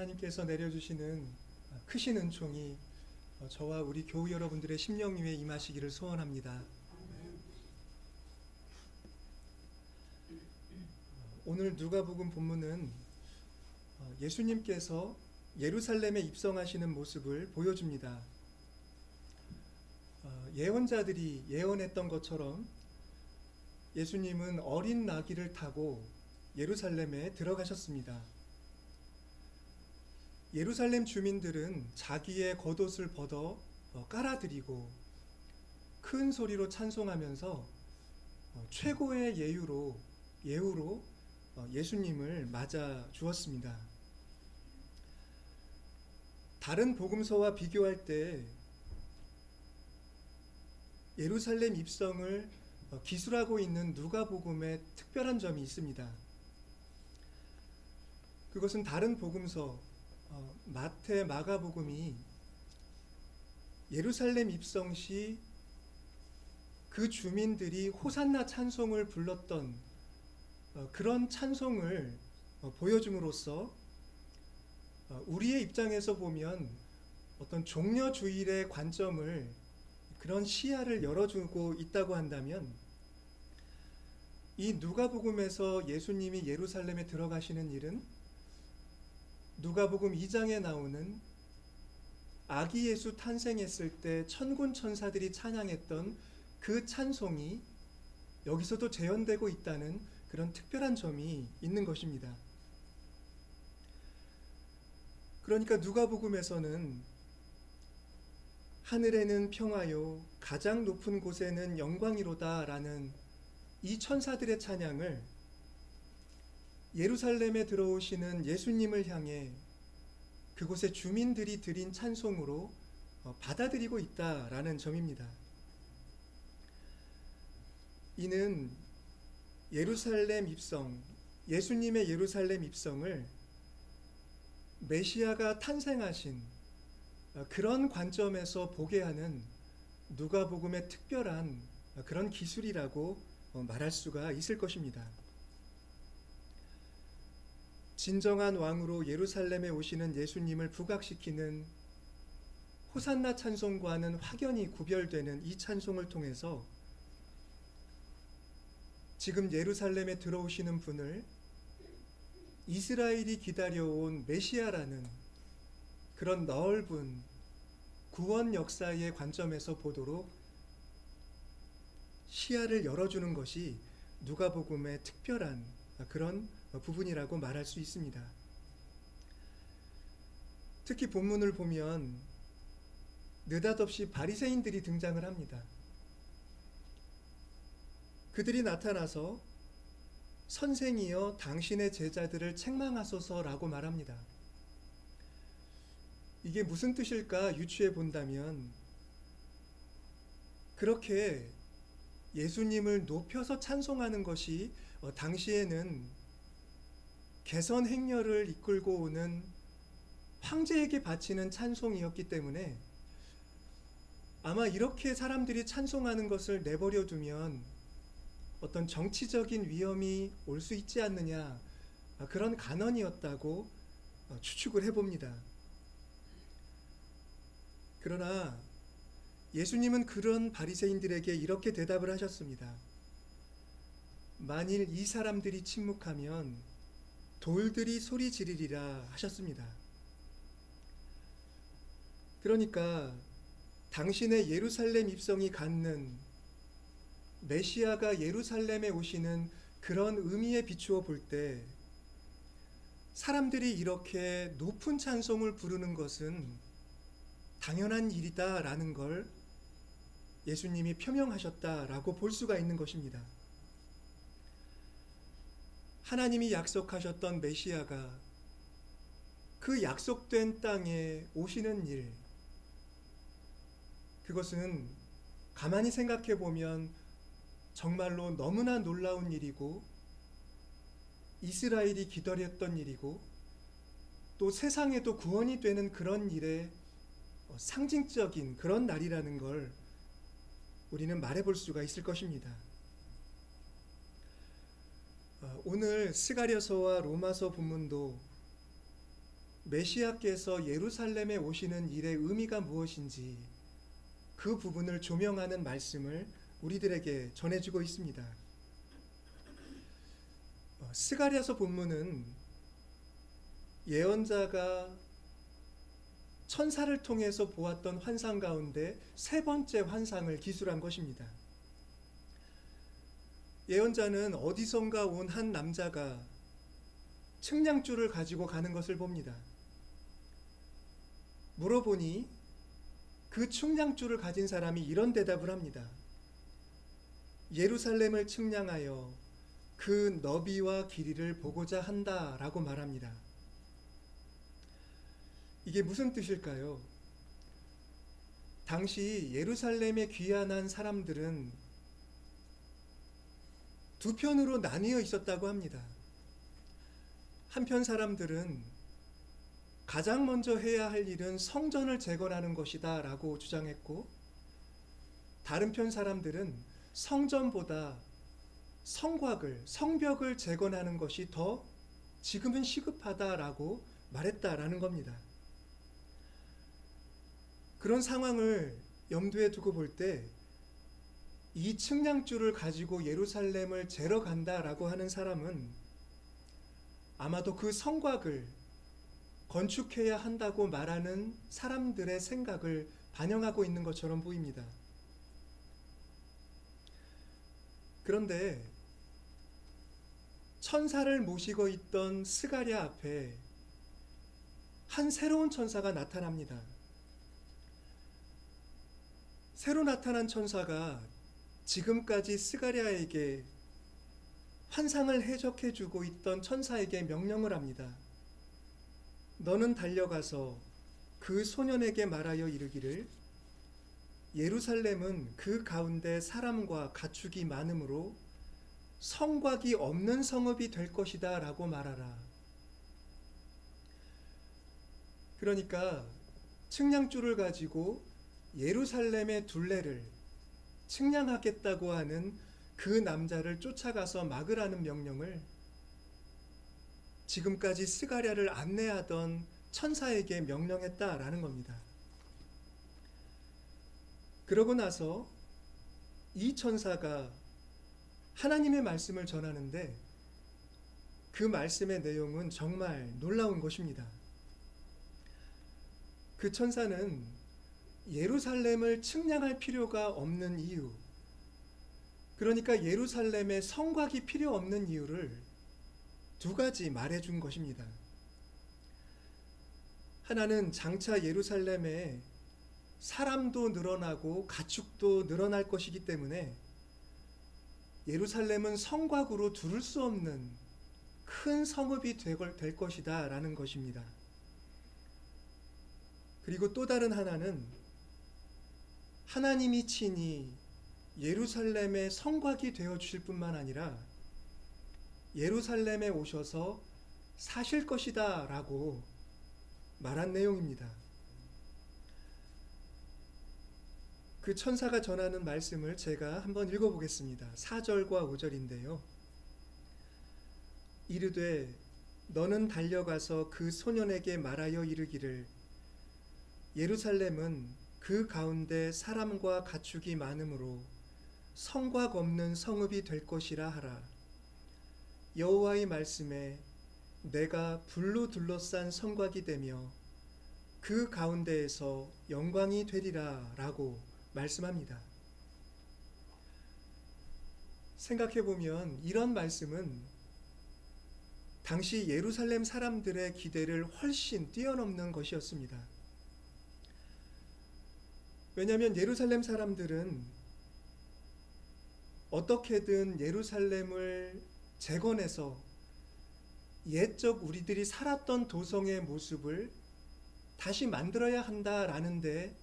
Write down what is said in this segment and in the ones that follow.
하나님께서 내려주시는 크신 은총이 저와 우리 교우 여러분들의 심령 위에 임하시기를 소원합니다. 오늘 누가복음 본문은 예수님께서 예루살렘에 입성하시는 모습을 보여줍니다. 예언자들이 예언했던 것처럼 예수님은 어린 나귀를 타고 예루살렘에 들어가셨습니다. 예루살렘 주민들은 자기의 겉옷을 벗어 깔아드리고 큰 소리로 찬송하면서 최고의 예우로 예수님을 맞아 주었습니다. 다른 복음서와 비교할 때 예루살렘 입성을 기술하고 있는 누가복음에 특별한 점이 있습니다. 그것은 다른 복음서 마태, 마가복음이 예루살렘 입성 시 그 주민들이 호산나 찬송을 불렀던 그런 찬송을 보여줌으로써 우리의 입장에서 보면 어떤 종려주일의 관점을, 그런 시야를 열어주고 있다고 한다면, 이 누가복음에서 예수님이 예루살렘에 들어가시는 일은 누가복음 2장에 나오는 아기 예수 탄생했을 때 천군 천사들이 찬양했던 그 찬송이 여기서도 재현되고 있다는 그런 특별한 점이 있는 것입니다. 그러니까 누가복음에서는 하늘에는 평화요 가장 높은 곳에는 영광이로다 라는 이 천사들의 찬양을 예루살렘에 들어오시는 예수님을 향해 그곳의 주민들이 드린 찬송으로 받아들이고 있다라는 점입니다. 이는 예루살렘 입성, 예수님의 예루살렘 입성을 메시아가 탄생하신 그런 관점에서 보게 하는 누가복음의 특별한 그런 기술이라고 말할 수가 있을 것입니다. 진정한 왕으로 예루살렘에 오시는 예수님을 부각시키는 호산나 찬송과는 확연히 구별되는 이 찬송을 통해서 지금 예루살렘에 들어오시는 분을 이스라엘이 기다려온 메시아라는 그런 넓은 구원 역사의 관점에서 보도록 시야를 열어주는 것이 누가복음의 특별한 그런 부분이라고 말할 수 있습니다. 특히 본문을 보면 느닷없이 바리새인들이 등장을 합니다. 그들이 나타나서 선생이여 당신의 제자들을 책망하소서라고 말합니다. 이게 무슨 뜻일까 유추해 본다면, 그렇게 예수님을 높여서 찬송하는 것이 당시에는 개선 행렬을 이끌고 오는 황제에게 바치는 찬송이었기 때문에 아마 이렇게 사람들이 찬송하는 것을 내버려 두면 어떤 정치적인 위험이 올 수 있지 않느냐, 그런 간언이었다고 추측을 해봅니다. 그러나 예수님은 그런 바리새인들에게 이렇게 대답을 하셨습니다. 만일 이 사람들이 침묵하면 돌들이 소리 지르리라 하셨습니다. 그러니까 당신의 예루살렘 입성이 갖는 메시아가 예루살렘에 오시는 그런 의미에 비추어 볼 때 사람들이 이렇게 높은 찬송을 부르는 것은 당연한 일이다라는 걸 예수님이 표명하셨다라고 볼 수가 있는 것입니다. 하나님이 약속하셨던 메시아가 그 약속된 땅에 오시는 일, 그것은 가만히 생각해 보면 정말로 너무나 놀라운 일이고 이스라엘이 기다렸던 일이고 또 세상에도 구원이 되는 그런 일의 상징적인 그런 날이라는 걸 우리는 말해볼 수가 있을 것입니다. 오늘 스가랴서와 로마서 본문도 메시아께서 예루살렘에 오시는 일의 의미가 무엇인지 그 부분을 조명하는 말씀을 우리들에게 전해주고 있습니다. 스가랴서 본문은 예언자가 천사를 통해서 보았던 환상 가운데 세 번째 환상을 기술한 것입니다. 예언자는 어디선가 온 한 남자가 측량줄을 가지고 가는 것을 봅니다. 물어보니 그 측량줄을 가진 사람이 이런 대답을 합니다. 예루살렘을 측량하여 그 너비와 길이를 보고자 한다라고 말합니다. 이게 무슨 뜻일까요? 당시 예루살렘에 귀환한 사람들은 두 편으로 나뉘어 있었다고 합니다. 한편 사람들은 가장 먼저 해야 할 일은 성전을 재건하는 것이다 라고 주장했고, 다른 편 사람들은 성전보다 성곽을, 성벽을 재건하는 것이 더 지금은 시급하다라고 말했다라는 겁니다. 그런 상황을 염두에 두고 볼 때 이 측량줄을 가지고 예루살렘을 재러 간다라고 하는 사람은 아마도 그 성곽을 건축해야 한다고 말하는 사람들의 생각을 반영하고 있는 것처럼 보입니다. 그런데 천사를 모시고 있던 스가랴 앞에 한 새로운 천사가 나타납니다. 새로 나타난 천사가 지금까지 스가랴에게 환상을 해석해주고 있던 천사에게 명령을 합니다. 너는 달려가서 그 소년에게 말하여 이르기를 예루살렘은 그 가운데 사람과 가축이 많으므로 성곽이 없는 성읍이 될 것이다 라고 말하라. 그러니까 측량줄을 가지고 예루살렘의 둘레를 측량하겠다고 하는 그 남자를 쫓아가서 막으라는 명령을 지금까지 스가랴를 안내하던 천사에게 명령했다라는 겁니다. 그러고 나서 이 천사가 하나님의 말씀을 전하는데 그 말씀의 내용은 정말 놀라운 것입니다. 그 천사는 예루살렘을 측량할 필요가 없는 이유, 그러니까 예루살렘에 성곽이 필요 없는 이유를 두 가지 말해준 것입니다. 하나는 장차 예루살렘에 사람도 늘어나고 가축도 늘어날 것이기 때문에 예루살렘은 성곽으로 두를 수 없는 큰 성읍이 될 것이다 라는 것입니다. 그리고 또 다른 하나는 하나님이 친히 예루살렘의 성곽이 되어 주실 뿐만 아니라 예루살렘에 오셔서 사실 것이다 라고 말한 내용입니다. 그 천사가 전하는 말씀을 제가 한번 읽어보겠습니다. 4절과 5절인데요. 이르되 너는 달려가서 그 소년에게 말하여 이르기를 예루살렘은 그 가운데 사람과 가축이 많으므로 성곽 없는 성읍이 될 것이라 하라. 여호와의 말씀에 내가 불로 둘러싼 성곽이 되며 그 가운데에서 영광이 되리라 라고 말씀합니다. 생각해보면 이런 말씀은 당시 예루살렘 사람들의 기대를 훨씬 뛰어넘는 것이었습니다. 왜냐하면 예루살렘 사람들은 어떻게든 예루살렘을 재건해서 옛적 우리들이 살았던 도성의 모습을 다시 만들어야 한다라는데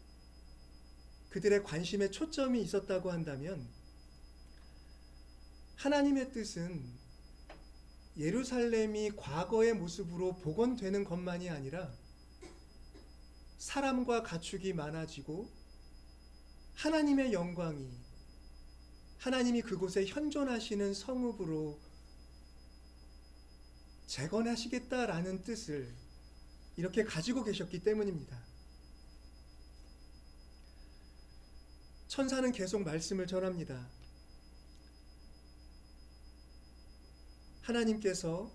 그들의 관심에 초점이 있었다고 한다면, 하나님의 뜻은 예루살렘이 과거의 모습으로 복원되는 것만이 아니라 사람과 가축이 많아지고 하나님의 영광이, 하나님이 그곳에 현존하시는 성읍으로 재건하시겠다라는 뜻을 이렇게 가지고 계셨기 때문입니다. 천사는 계속 말씀을 전합니다. 하나님께서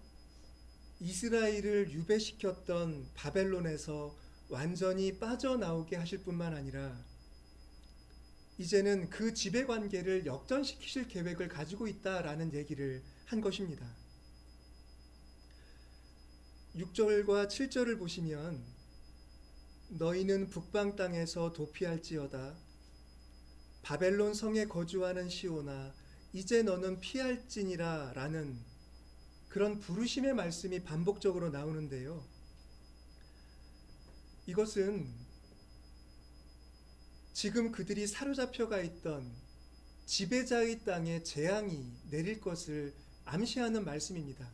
이스라엘을 유배시켰던 바벨론에서 완전히 빠져나오게 하실 뿐만 아니라 이제는 그 지배관계를 역전시키실 계획을 가지고 있다라는 얘기를 한 것입니다. 6절과 7절을 보시면 너희는 북방 땅에서 도피할지어다 바벨론 성에 거주하는 시온아 이제 너는 피할지니라 라는 그런 부르심의 말씀이 반복적으로 나오는데요. 이것은 지금 그들이 사로잡혀가 있던 지배자의 땅에 재앙이 내릴 것을 암시하는 말씀입니다.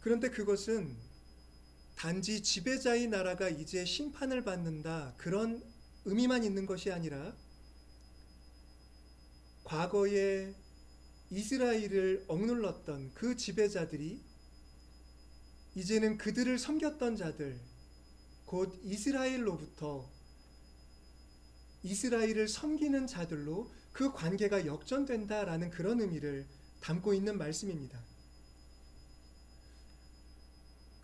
그런데 그것은 단지 지배자의 나라가 이제 심판을 받는다 그런 의미만 있는 것이 아니라 과거에 이스라엘을 억눌렀던 그 지배자들이 이제는 그들을 섬겼던 자들 곧 이스라엘로부터 이스라엘을 섬기는 자들로 그 관계가 역전된다라는 그런 의미를 담고 있는 말씀입니다.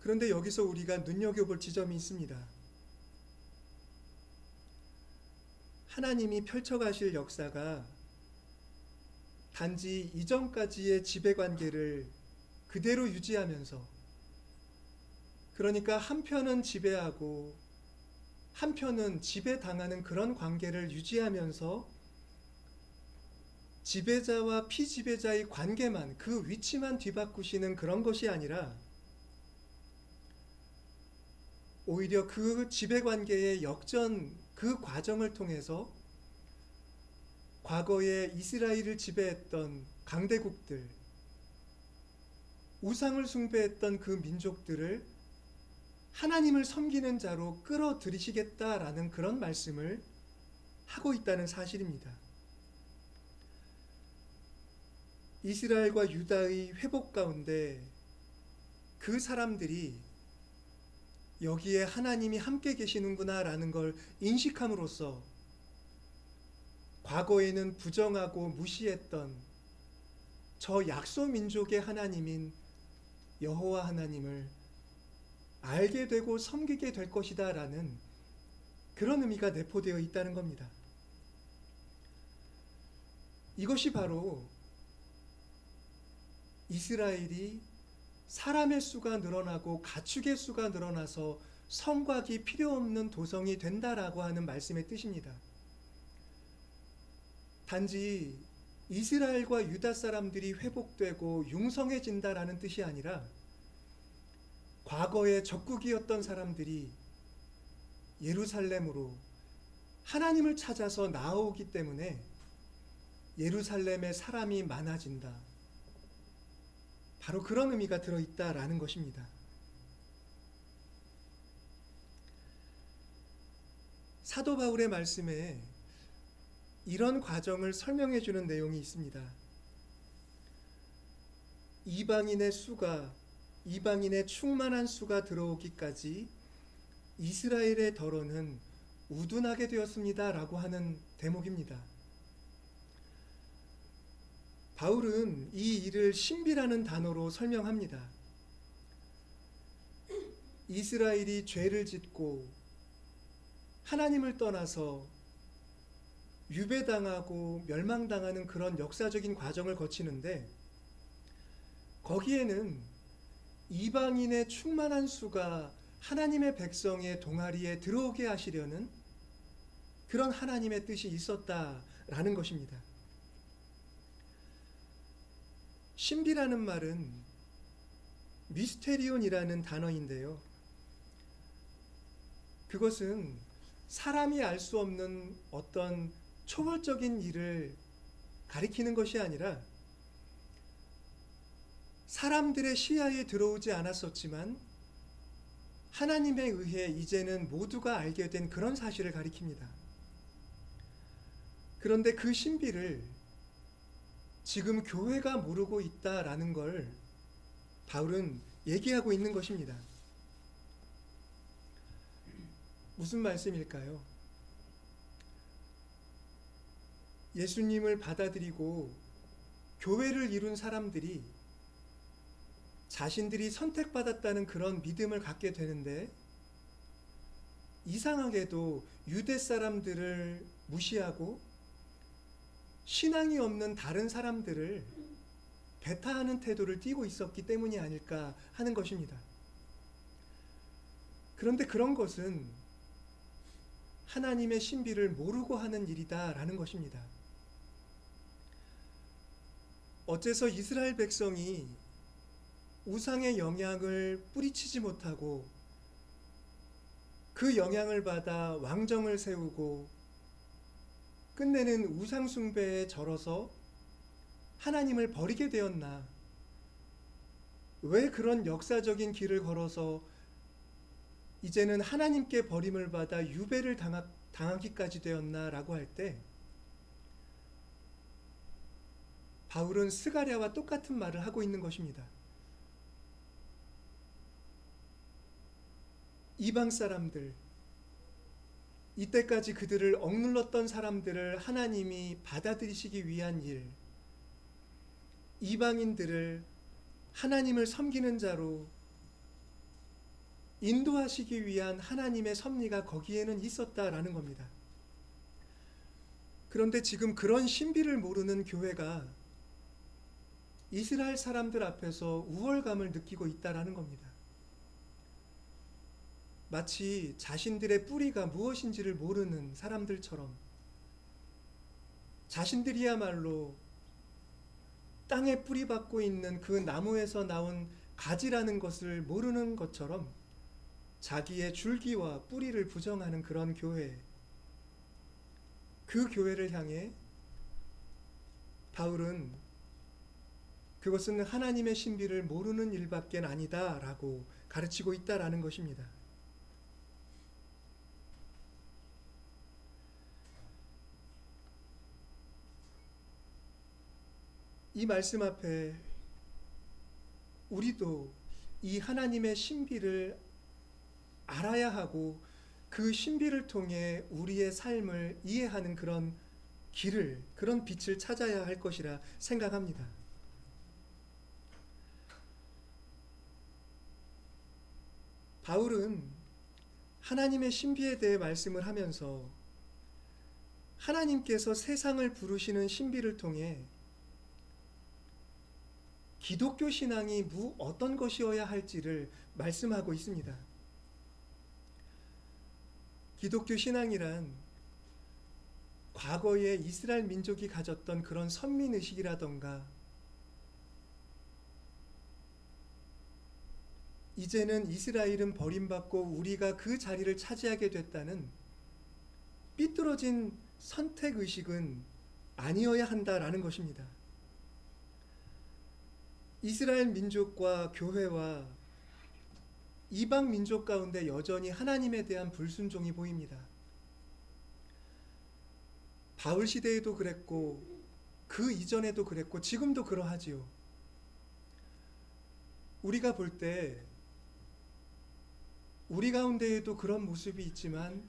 그런데 여기서 우리가 눈여겨볼 지점이 있습니다. 하나님이 펼쳐가실 역사가 단지 이전까지의 지배관계를 그대로 유지하면서 그러니까 한편은 지배하고 한편은 지배당하는 그런 관계를 유지하면서 지배자와 피지배자의 관계만 그 위치만 뒤바꾸시는 그런 것이 아니라 오히려 그 지배관계의 역전 그 과정을 통해서 과거에 이스라엘을 지배했던 강대국들 우상을 숭배했던 그 민족들을 하나님을 섬기는 자로 끌어들이시겠다라는 그런 말씀을 하고 있다는 사실입니다. 이스라엘과 유다의 회복 가운데 그 사람들이 여기에 하나님이 함께 계시는구나 라는 걸 인식함으로써 과거에는 부정하고 무시했던 저 약소 민족의 하나님인 여호와 하나님을 알게 되고 섬기게 될 것이다 라는 그런 의미가 내포되어 있다는 겁니다. 이것이 바로 이스라엘이 사람의 수가 늘어나고 가축의 수가 늘어나서 성곽이 필요 없는 도성이 된다라고 하는 말씀의 뜻입니다. 단지 이스라엘과 유다 사람들이 회복되고 융성해진다라는 뜻이 아니라 과거의 적국이었던 사람들이 예루살렘으로 하나님을 찾아서 나아오기 때문에 예루살렘에 사람이 많아진다. 바로 그런 의미가 들어있다라는 것입니다. 사도 바울의 말씀에 이런 과정을 설명해 주는 내용이 있습니다. 이방인의 충만한 수가 들어오기까지 이스라엘의 덫은 우둔하게 되었습니다 라고 하는 대목입니다. 바울은 이 일을 신비라는 단어로 설명합니다. 이스라엘이 죄를 짓고 하나님을 떠나서 유배당하고 멸망당하는 그런 역사적인 과정을 거치는데 거기에는 이방인의 충만한 수가 하나님의 백성의 동아리에 들어오게 하시려는 그런 하나님의 뜻이 있었다라는 것입니다. 신비라는 말은 미스테리온이라는 단어인데요. 그것은 사람이 알 수 없는 어떤 초월적인 일을 가리키는 것이 아니라 사람들의 시야에 들어오지 않았었지만 하나님에 의해 이제는 모두가 알게 된 그런 사실을 가리킵니다. 그런데 그 신비를 지금 교회가 모르고 있다라는 걸 바울은 얘기하고 있는 것입니다. 무슨 말씀일까요? 예수님을 받아들이고 교회를 이룬 사람들이 자신들이 선택받았다는 그런 믿음을 갖게 되는데, 이상하게도 유대 사람들을 무시하고 신앙이 없는 다른 사람들을 배타하는 태도를 띠고 있었기 때문이 아닐까 하는 것입니다. 그런데 그런 것은 하나님의 신비를 모르고 하는 일이다라는 것입니다. 어째서 이스라엘 백성이 우상의 영향을 뿌리치지 못하고 그 영향을 받아 왕정을 세우고 끝내는 우상 숭배에 절어서 하나님을 버리게 되었나? 왜 그런 역사적인 길을 걸어서 이제는 하나님께 버림을 받아 유배를 당하기까지 되었나라고 할 때, 바울은 스가랴와 똑같은 말을 하고 있는 것입니다. 이방 사람들, 이때까지 그들을 억눌렀던 사람들을 하나님이 받아들이시기 위한 일, 이방인들을 하나님을 섬기는 자로 인도하시기 위한 하나님의 섭리가 거기에는 있었다라는 겁니다. 그런데 지금 그런 신비를 모르는 교회가 이스라엘 사람들 앞에서 우월감을 느끼고 있다라는 겁니다. 마치 자신들의 뿌리가 무엇인지를 모르는 사람들처럼, 자신들이야말로 땅에 뿌리박고 있는 그 나무에서 나온 가지라는 것을 모르는 것처럼 자기의 줄기와 뿌리를 부정하는 그런 교회, 그 교회를 향해 바울은 그것은 하나님의 신비를 모르는 일밖에 아니다라고 가르치고 있다라는 것입니다. 이 말씀 앞에 우리도 이 하나님의 신비를 알아야 하고 그 신비를 통해 우리의 삶을 이해하는 그런 길을, 그런 빛을 찾아야 할 것이라 생각합니다. 바울은 하나님의 신비에 대해 말씀을 하면서 하나님께서 세상을 부르시는 신비를 통해 기독교 신앙이 어떤 것이어야 할지를 말씀하고 있습니다. 기독교 신앙이란 과거에 이스라엘 민족이 가졌던 그런 선민의식이라던가, 이제는 이스라엘은 버림받고 우리가 그 자리를 차지하게 됐다는 삐뚤어진 선택의식은 아니어야 한다라는 것입니다. 이스라엘 민족과 교회와 이방 민족 가운데 여전히 하나님에 대한 불순종이 보입니다. 바울 시대에도 그랬고 그 이전에도 그랬고 지금도 그러하지요. 우리가 볼 때 우리 가운데에도 그런 모습이 있지만,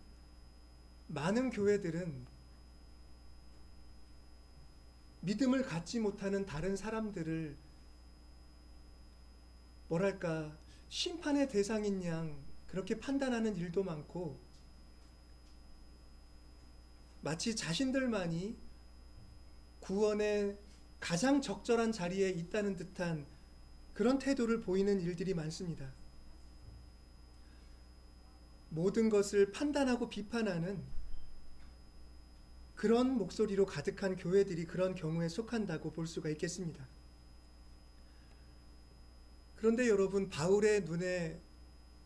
많은 교회들은 믿음을 갖지 못하는 다른 사람들을 뭐랄까 심판의 대상인 양 그렇게 판단하는 일도 많고, 마치 자신들만이 구원의 가장 적절한 자리에 있다는 듯한 그런 태도를 보이는 일들이 많습니다. 모든 것을 판단하고 비판하는 그런 목소리로 가득한 교회들이 그런 경우에 속한다고 볼 수가 있겠습니다. 그런데 여러분, 바울의 눈에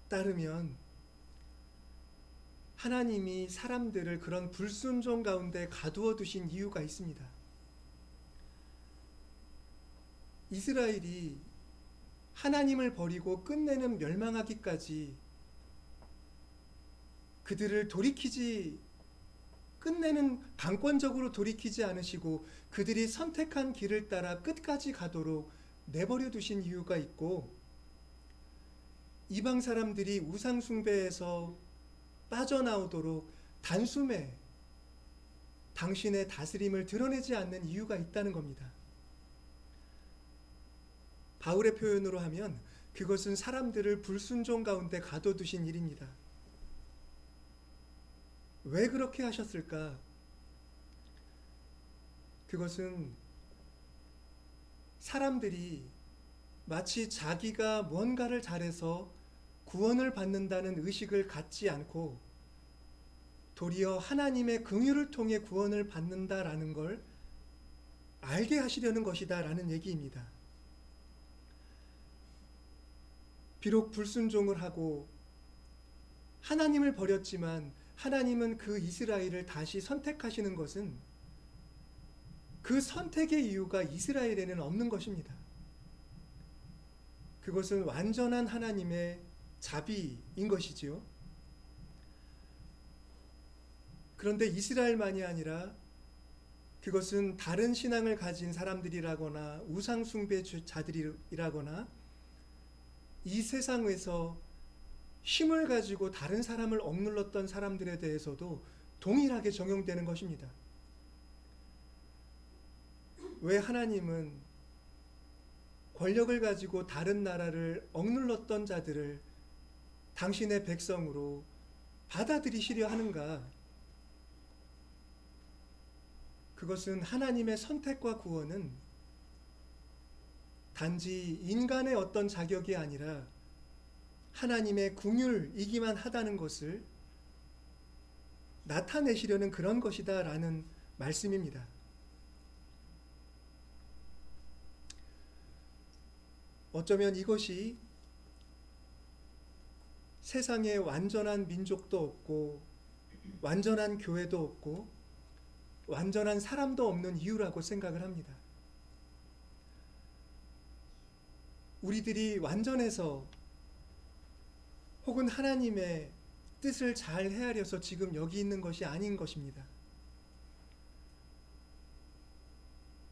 따르면 하나님이 사람들을 그런 불순종 가운데 가두어 두신 이유가 있습니다. 이스라엘이 하나님을 버리고 끝내는 멸망하기까지 그들을 끝내는 강권적으로 돌이키지 않으시고 그들이 선택한 길을 따라 끝까지 가도록 내버려 두신 이유가 있고, 이방 사람들이 우상 숭배에서 빠져나오도록 단숨에 당신의 다스림을 드러내지 않는 이유가 있다는 겁니다. 바울의 표현으로 하면 그것은 사람들을 불순종 가운데 가둬두신 일입니다. 왜 그렇게 하셨을까? 그것은 사람들이 마치 자기가 뭔가를 잘해서 구원을 받는다는 의식을 갖지 않고 도리어 하나님의 긍휼을 통해 구원을 받는다라는 걸 알게 하시려는 것이다 라는 얘기입니다. 비록 불순종을 하고 하나님을 버렸지만 하나님은 그 이스라엘을 다시 선택하시는 것은 그 선택의 이유가 이스라엘에는 없는 것입니다. 그것은 완전한 하나님의 자비인 것이지요. 그런데 이스라엘만이 아니라 그것은 다른 신앙을 가진 사람들이라거나 우상숭배자들이라거나 이 세상에서 힘을 가지고 다른 사람을 억눌렀던 사람들에 대해서도 동일하게 적용되는 것입니다. 왜 하나님은 권력을 가지고 다른 나라를 억눌렀던 자들을 당신의 백성으로 받아들이시려 하는가? 그것은 하나님의 선택과 구원은 단지 인간의 어떤 자격이 아니라 하나님의 긍휼이기만 하다는 것을 나타내시려는 그런 것이다 라는 말씀입니다. 어쩌면 이것이 세상에 완전한 민족도 없고 완전한 교회도 없고 완전한 사람도 없는 이유라고 생각을 합니다. 우리들이 완전해서 혹은 하나님의 뜻을 잘 헤아려서 지금 여기 있는 것이 아닌 것입니다.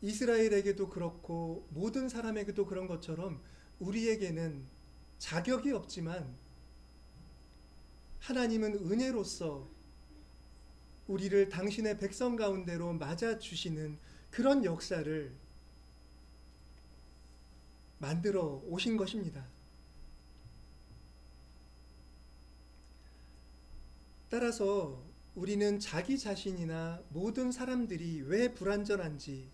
이스라엘에게도 그렇고 모든 사람에게도 그런 것처럼 우리에게는 자격이 없지만 하나님은 은혜로서 우리를 당신의 백성 가운데로 맞아주시는 그런 역사를 만들어 오신 것입니다. 따라서 우리는 자기 자신이나 모든 사람들이 왜 불완전한지,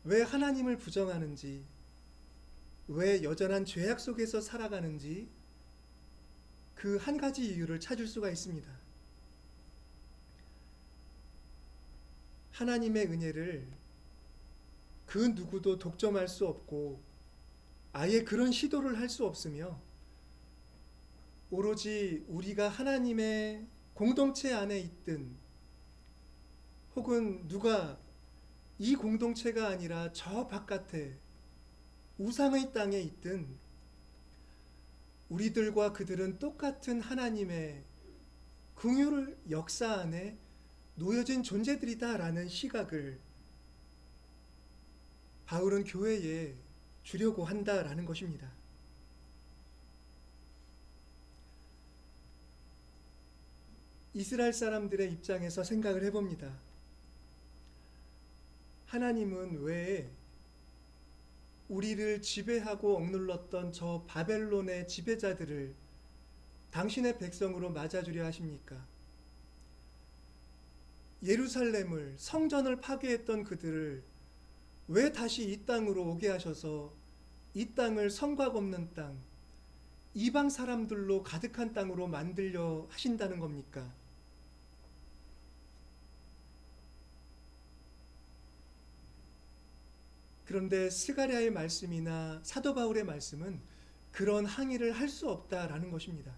왜 하나님을 부정하는지, 왜 여전한 죄악 속에서 살아가는지 그 한 가지 이유를 찾을 수가 있습니다. 하나님의 은혜를 그 누구도 독점할 수 없고 아예 그런 시도를 할 수 없으며 오로지 우리가 하나님의 공동체 안에 있든 혹은 누가 이 공동체가 아니라 저 바깥에 우상의 땅에 있든 우리들과 그들은 똑같은 하나님의 긍휼 역사 안에 놓여진 존재들이다라는 시각을 바울은 교회에 주려고 한다라는 것입니다. 이스라엘 사람들의 입장에서 생각을 해봅니다. 하나님은 왜 우리를 지배하고 억눌렀던 저 바벨론의 지배자들을 당신의 백성으로 맞아주려 하십니까? 예루살렘을, 성전을 파괴했던 그들을 왜 다시 이 땅으로 오게 하셔서 이 땅을 성곽 없는 땅, 이방 사람들로 가득한 땅으로 만들려 하신다는 겁니까? 그런데 스가랴의 말씀이나 사도 바울의 말씀은 그런 항의를 할 수 없다라는 것입니다.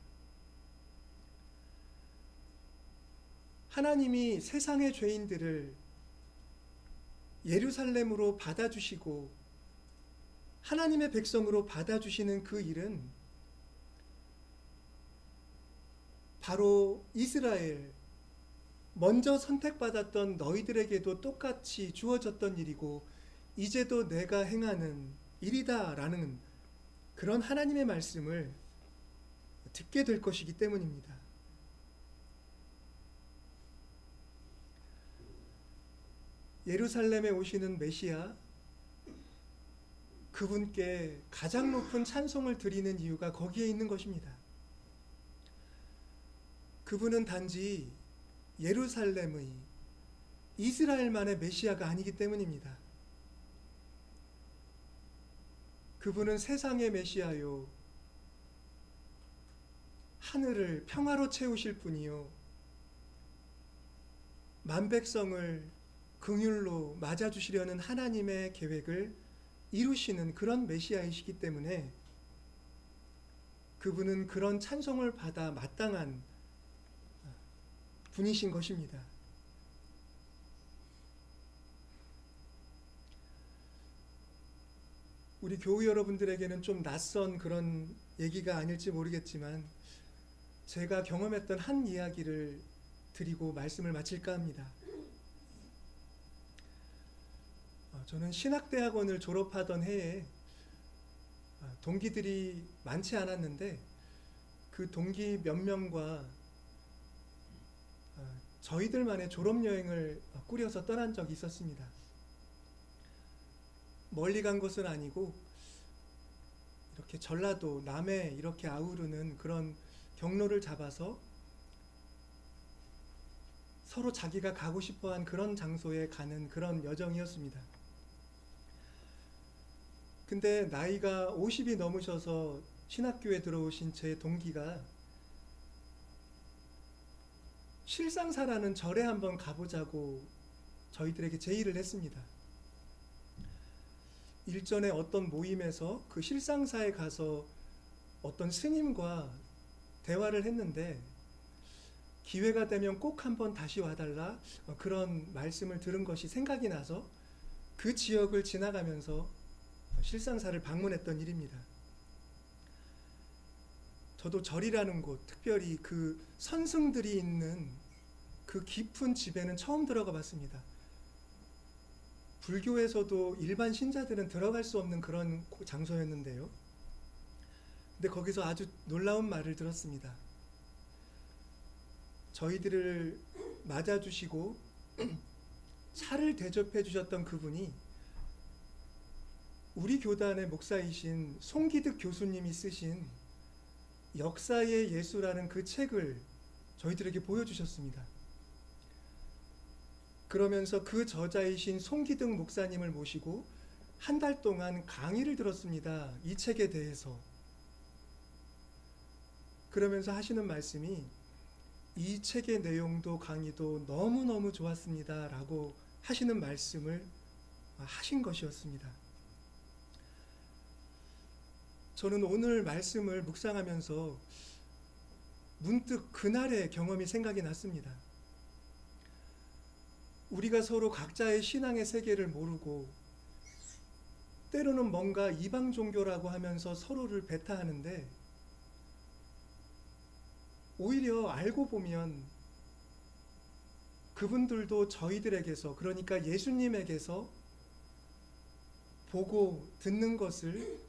하나님이 세상의 죄인들을 예루살렘으로 받아주시고 하나님의 백성으로 받아주시는 그 일은 바로 이스라엘, 먼저 선택받았던 너희들에게도 똑같이 주어졌던 일이고 이제도 내가 행하는 일이다라는 그런 하나님의 말씀을 듣게 될 것이기 때문입니다. 예루살렘에 오시는 메시아, 그분께 가장 높은 찬송을 드리는 이유가 거기에 있는 것입니다. 그분은 단지 예루살렘의 이스라엘만의 메시아가 아니기 때문입니다. 그분은 세상의 메시아요, 하늘을 평화로 채우실 분이요, 만백성을 긍휼로 맞아주시려는 하나님의 계획을 이루시는 그런 메시아이시기 때문에 그분은 그런 찬송을 받아 마땅한 분이신 것입니다. 우리 교우 여러분들에게는 좀 낯선 그런 얘기가 아닐지 모르겠지만 제가 경험했던 한 이야기를 드리고 말씀을 마칠까 합니다. 저는 신학대학원을 졸업하던 해에 동기들이 많지 않았는데 그 동기 몇 명과 저희들만의 졸업여행을 꾸려서 떠난 적이 있었습니다. 멀리 간 것은 아니고 이렇게 전라도, 남해 이렇게 아우르는 그런 경로를 잡아서 서로 자기가 가고 싶어한 그런 장소에 가는 그런 여정이었습니다. 근데 나이가 50이 넘으셔서 신학교에 들어오신 제 동기가 실상사라는 절에 한번 가보자고 저희들에게 제의를 했습니다. 일전에 어떤 모임에서 그 실상사에 가서 어떤 스님과 대화를 했는데 기회가 되면 꼭 한번 다시 와달라, 그런 말씀을 들은 것이 생각이 나서 그 지역을 지나가면서 실상사를 방문했던 일입니다. 저도 절이라는 곳, 특별히 그 선승들이 있는 그 깊은 집에는 처음 들어가 봤습니다. 불교에서도 일반 신자들은 들어갈 수 없는 그런 장소였는데요. 근데 거기서 아주 놀라운 말을 들었습니다. 저희들을 맞아주시고 차를 대접해 주셨던 그분이 우리 교단의 목사이신 송기득 교수님이 쓰신 역사의 예수라는 그 책을 저희들에게 보여주셨습니다. 그러면서 그 저자이신 송기득 목사님을 모시고 한 달 동안 강의를 들었습니다. 이 책에 대해서. 그러면서 하시는 말씀이 이 책의 내용도 강의도 너무너무 좋았습니다 라고 하시는 말씀을 하신 것이었습니다. 저는 오늘 말씀을 묵상하면서 문득 그날의 경험이 생각이 났습니다. 우리가 서로 각자의 신앙의 세계를 모르고 때로는 뭔가 이방 종교라고 하면서 서로를 배타하는데 오히려 알고 보면 그분들도 저희들에게서, 그러니까 예수님에게서 보고 듣는 것을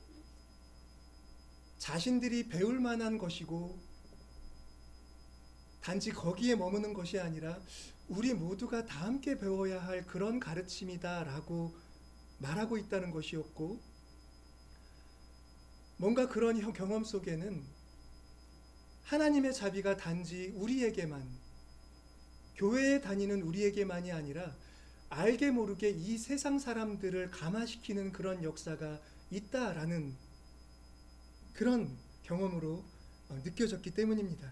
자신들이 배울 만한 것이고 단지 거기에 머무는 것이 아니라 우리 모두가 다 함께 배워야 할 그런 가르침이다 라고 말하고 있다는 것이었고, 뭔가 그런 경험 속에는 하나님의 자비가 단지 우리에게만, 교회에 다니는 우리에게만이 아니라 알게 모르게 이 세상 사람들을 감화시키는 그런 역사가 있다라는 그런 경험으로 느껴졌기 때문입니다.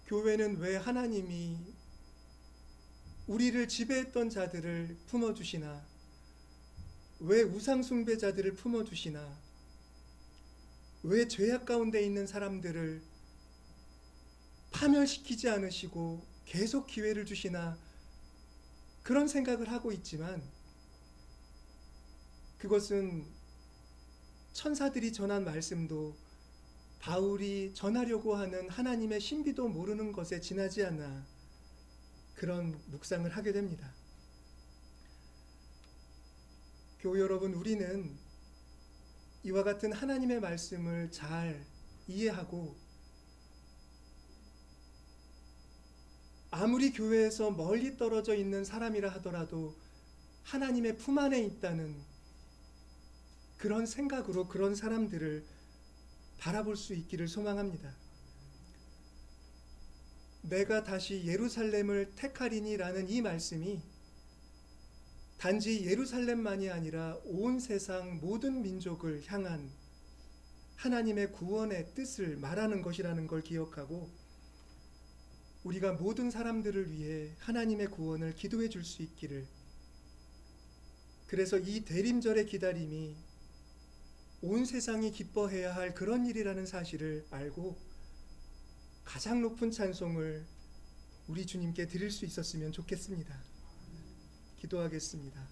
교회는 왜 하나님이 우리를 지배했던 자들을 품어주시나, 왜 우상숭배자들을 품어주시나, 왜 죄악 가운데 있는 사람들을 파멸시키지 않으시고 계속 기회를 주시나, 그런 생각을 하고 있지만 그것은 천사들이 전한 말씀도 바울이 전하려고 하는 하나님의 신비도 모르는 것에 지나지 않아 그런 묵상을 하게 됩니다. 교우 여러분, 우리는 이와 같은 하나님의 말씀을 잘 이해하고 아무리 교회에서 멀리 떨어져 있는 사람이라 하더라도 하나님의 품 안에 있다는 그런 생각으로 그런 사람들을 바라볼 수 있기를 소망합니다. 내가 다시 예루살렘을 택하리니라는 이 말씀이 단지 예루살렘만이 아니라 온 세상 모든 민족을 향한 하나님의 구원의 뜻을 말하는 것이라는 걸 기억하고 우리가 모든 사람들을 위해 하나님의 구원을 기도해 줄 수 있기를, 그래서 이 대림절의 기다림이 온 세상이 기뻐해야 할 그런 일이라는 사실을 알고 가장 높은 찬송을 우리 주님께 드릴 수 있었으면 좋겠습니다. 기도하겠습니다.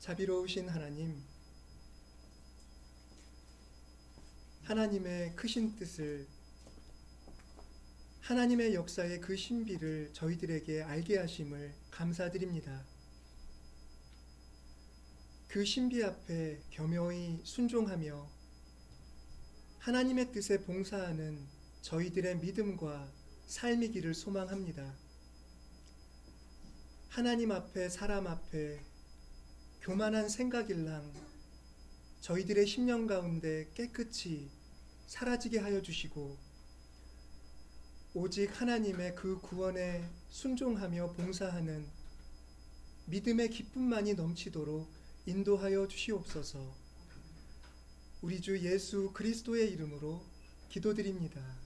자비로우신 하나님, 하나님의 크신 뜻을, 하나님의 역사의 그 신비를 저희들에게 알게 하심을 감사드립니다. 그 신비 앞에 겸허히 순종하며 하나님의 뜻에 봉사하는 저희들의 믿음과 삶이기를 소망합니다. 하나님 앞에, 사람 앞에 교만한 생각일랑 저희들의 심령 가운데 깨끗이 사라지게 하여 주시고 오직 하나님의 그 구원에 순종하며 봉사하는 믿음의 기쁨만이 넘치도록 인도하여 주시옵소서. 우리 주 예수 그리스도의 이름으로 기도드립니다.